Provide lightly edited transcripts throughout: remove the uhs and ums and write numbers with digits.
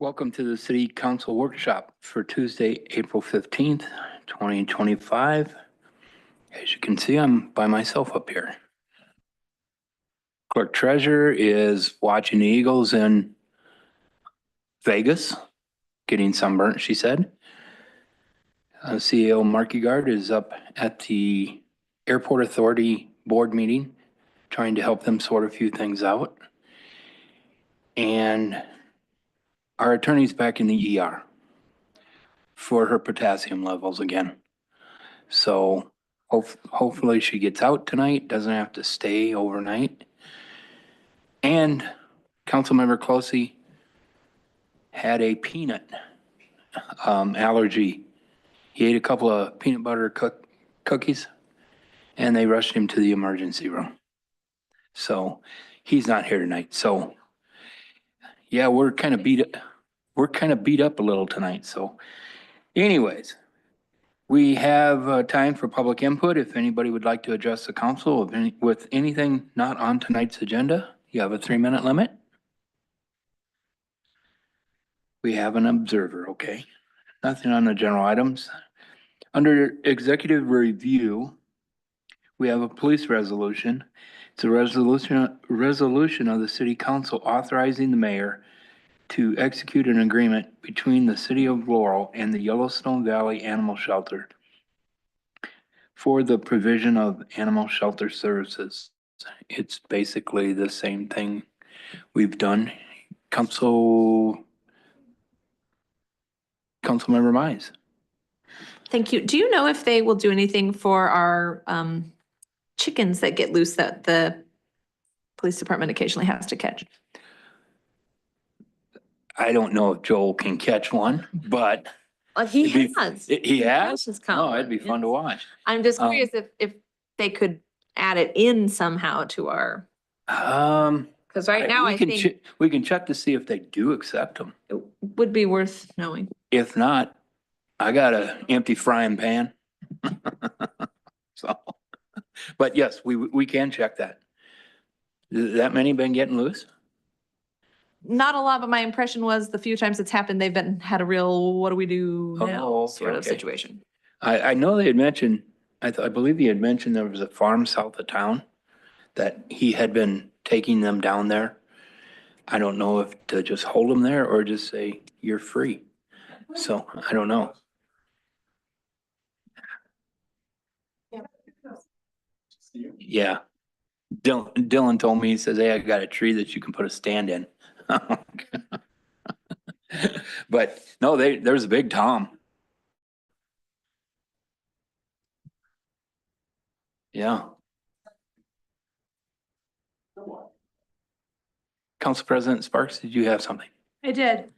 Welcome to the City Council Workshop for Tuesday, April 15th, 2025. As you can see, I'm by myself up here. Clerk Treasurer is watching the Eagles in Vegas, getting sunburnt, she said. CEO Marky Guard is up at the Airport Authority Board meeting, trying to help them sort a few things out. And our attorney's back in the ER for her potassium levels again. So hopefully she gets out tonight, doesn't have to stay overnight. And Councilmember Closey had a peanut allergy. He ate a couple of peanut butter cookies and they rushed him to the emergency room. So he's not here tonight. So yeah, we're kind of beat up a little tonight. So anyways, we have time for public input. If anybody would like to address the council with anything not on tonight's agenda, you have a 3-minute limit. We have an observer, okay. Nothing on the general items. Under executive review, we have a police resolution. It's a resolution of the city council authorizing the mayor to execute an agreement between the city of Laurel and the Yellowstone Valley Animal Shelter for the provision of animal shelter services. It's basically the same thing we've done. Councilmember Mize. Thank you. Do you know if they will do anything for our chickens that get loose that the police department occasionally has to catch? I don't know if Joel can catch one, but He has. He has? Oh, Oh, it'd be fun to watch. I'm just curious if they could add it in somehow to our, because right now I think we can check to see if they do accept them. it would be worth knowing. If not, I got an empty frying pan. So, but yes, we can check that. That many been getting loose? Not a lot, but my impression was the few times it's happened, they've had a real, what do we do now sort of situation. I know they had mentioned, I believe he had mentioned there was a farm south of town that he had been taking them down there. I don't know if to just hold them there or just say, you're free. So I don't know. Yeah. Dylan told me, he says, hey, I got a tree that you can put a stand in. But no, there's a big Tom. Yeah. Council President Sparks, did you have something? I did.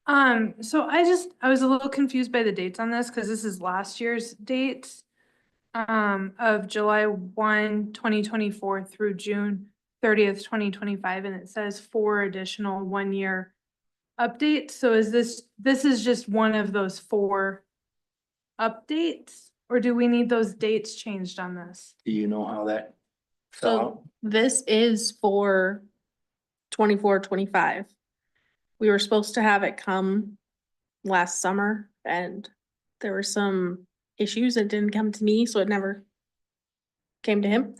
So I was a little confused by the dates on this because this is last year's dates of July 1, 2024 through June 30th, 2025, and it says 4 additional 1-year updates. So is this is just one of those 4 updates, or do we need those dates changed on this? Do you know how that fell out? So this is for 24-25. We were supposed to have it come last summer and there were some issues. It didn't come to me, so it never came to him.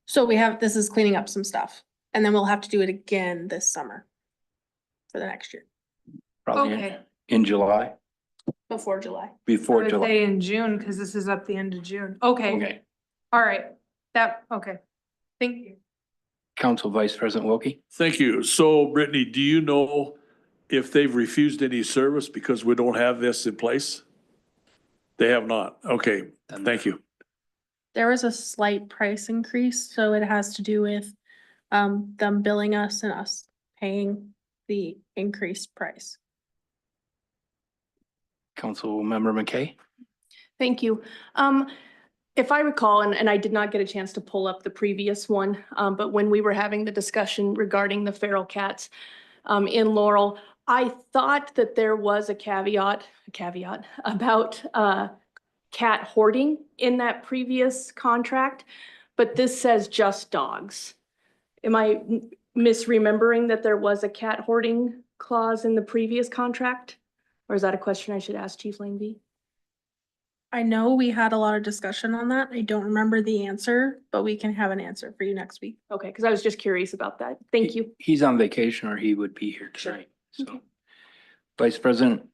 So this is cleaning up some stuff and then we'll have to do it again this summer for the next year. Probably Okay. in July, Before July. before I would July. say in June, because this is up the end of June. Okay, Okay. all right. Okay. Thank you. Council Vice President Wilkie? Thank you. So Brittany, do you know if they've refused any service because we don't have this in place? They have not. Okay, thank you. There was a slight price increase, so it has to do with them billing us and us paying the increased price. Councilmember McKay? Thank you. If I recall, and I did not get a chance to pull up the previous one, but when we were having the discussion regarding the feral cats in Laurel, I thought that there was a caveat about cat hoarding in that previous contract, but this says just dogs. Am I misremembering that there was a cat hoarding clause in the previous contract? Or is that a question I should ask Chief Langby? I know we had a lot of discussion on that. I don't remember the answer, but we can have an answer for you next week. Okay, because I was just curious about that. Thank you. He's on vacation or he would be here Sure. tonight, so. Okay. Vice President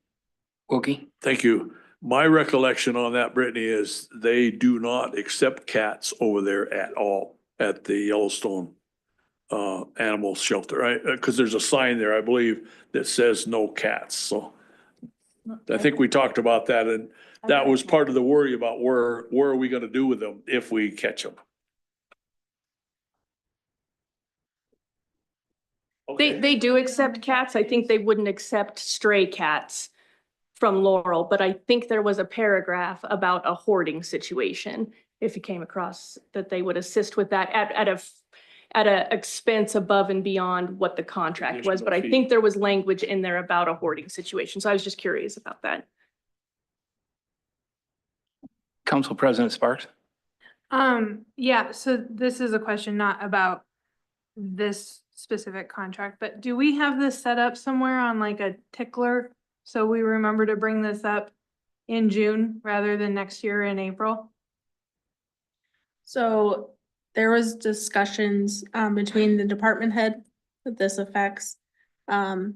Wilkie? Thank you. My recollection on that, Brittany, is they do not accept cats over there at all at the Yellowstone animal shelter, right? Because there's a sign there, I believe, that says no cats. So I think we talked about that, and that was part of the worry about where are we gonna do with them if we catch them? They do accept cats. I think they wouldn't accept stray cats from Laurel, but I think there was a paragraph about a hoarding situation. If you came across that, they would assist with that at a expense above and beyond what the contract was. But I Additional fee. think there was language in there about a hoarding situation. So I was just curious about that. Council President Sparks? Yeah, so this is a question not about this specific contract, but do we have this set up somewhere on like a tickler? So we remember to bring this up in June rather than next year in April? So there was discussions between the department head that this affects. And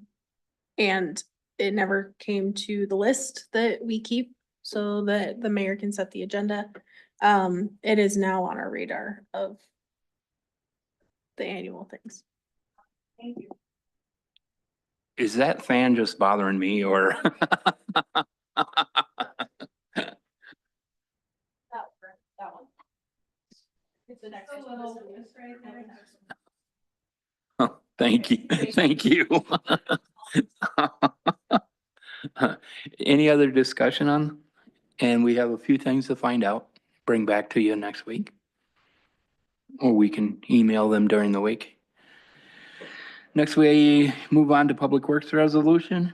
it never came to the list that we keep so that the mayor can set the agenda. It is now on our radar of the annual things. Thank you. Is that fan just bothering me or? That one. It's the next Thank you, thank you. Any other discussion on? And we have a few things to find out, bring back to you next week. Or we can email them during the week. Next, we move on to Public Works Resolution.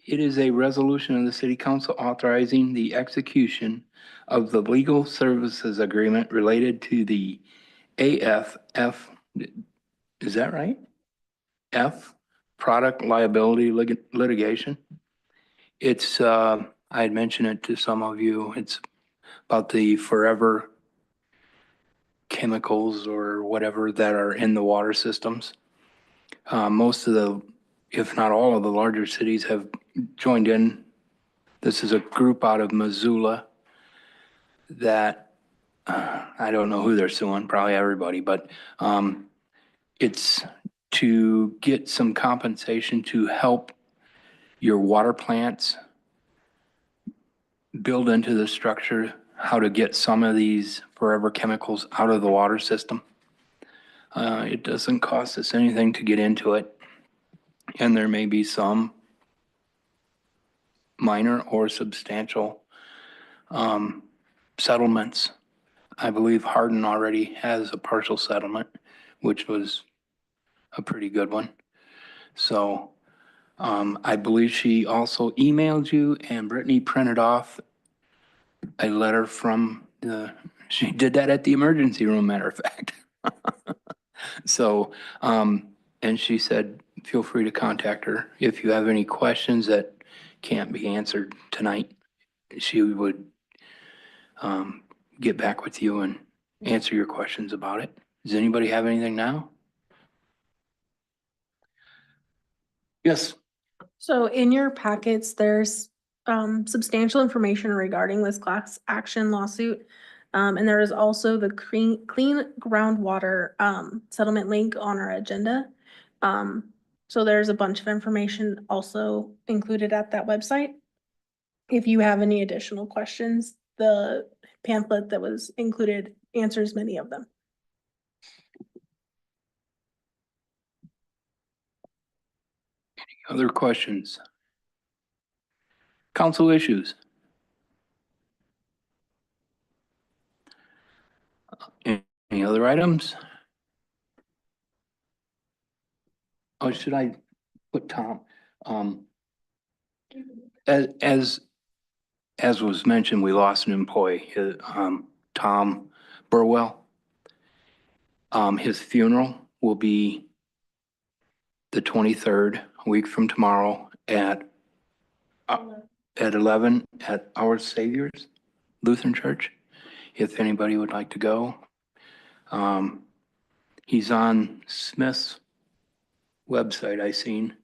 It is a resolution of the City Council authorizing the execution of the legal services agreement related to the AFF, is that right? F, product liability litigation. It's, I had mentioned it to some of you, it's about the forever chemicals or whatever that are in the water systems. Most of the, if not all of the larger cities have joined in. This is a group out of Missoula that, I don't know who they're suing, probably everybody, but it's to get some compensation to help your water plants build into the structure how to get some of these forever chemicals out of the water system. It doesn't cost us anything to get into it. And there may be some minor or substantial settlements. I believe Hardin already has a partial settlement, which was a pretty good one. So I believe she also emailed you and Brittany printed off a letter from she did that at the emergency room, matter of fact. So, and she said, feel free to contact her if you have any questions that can't be answered tonight. She would get back with you and answer your questions about it. Does anybody have anything now? Yes. So in your packets, there's substantial information regarding this class action lawsuit. And there is also the clean groundwater settlement link on our agenda. So there's a bunch of information also included at that website. If you have any additional questions, the pamphlet that was included answers many of them. Other questions? Council issues? Any other items? Oh, should I put Tom? As was mentioned, we lost an employee, Tom Burwell. His funeral will be the 23rd, a week from tomorrow at 11 at Our Savior's Lutheran Church, if anybody would like to go. He's on Smith's website I seen.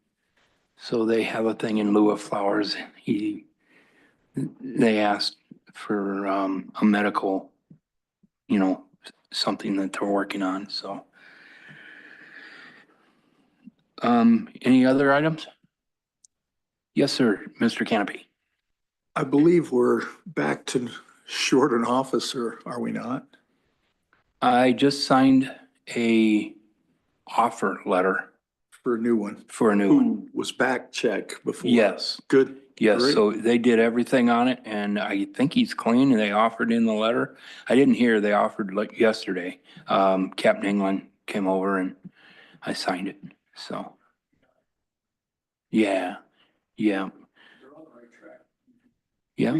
So they have a thing in lieu of flowers. They asked for a medical, something that they're working on, so. Any other items? Yes, sir, Mr. Canopy. I believe we're back to short an officer, are we not? I just signed a offer letter For a new one. for a new one. Who was back check before? Yes, Good. yes, Great. so they did everything on it and I think he's clean and they offered in the letter. I didn't hear, they offered like yesterday. Captain England came over and I signed it, so. Yeah, yeah. Yeah.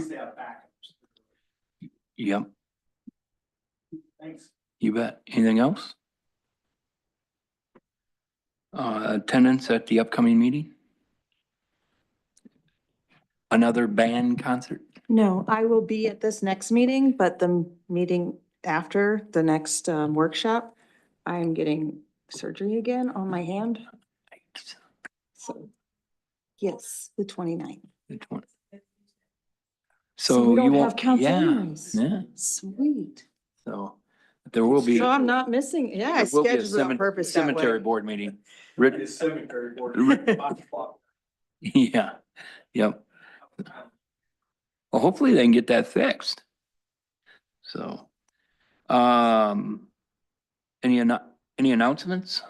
Yep. Thanks. You bet. Anything else? Attendance at the upcoming meeting? Another band concert? No, I will be at this next meeting, but the meeting after the next workshop, I'm getting surgery again on my hand. So, yes, the 29th. So we you don't have won't, council yeah, anyways. yeah, Sweet. so there will be. So I'm not missing, yeah, I there will be a scheduled it on purpose that Cemetery way. board meeting. Cemetery board. Yeah, yep. Well, hopefully they can get that fixed. So, any announcements?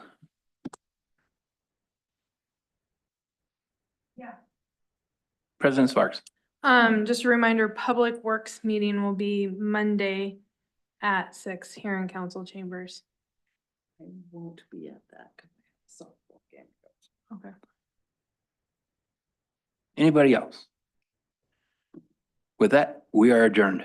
Yeah. President Sparks. Just a reminder, Public Works meeting will be Monday at 6 here in council chambers. I won't be at that. softball game. Okay. Anybody else? With that, we are adjourned.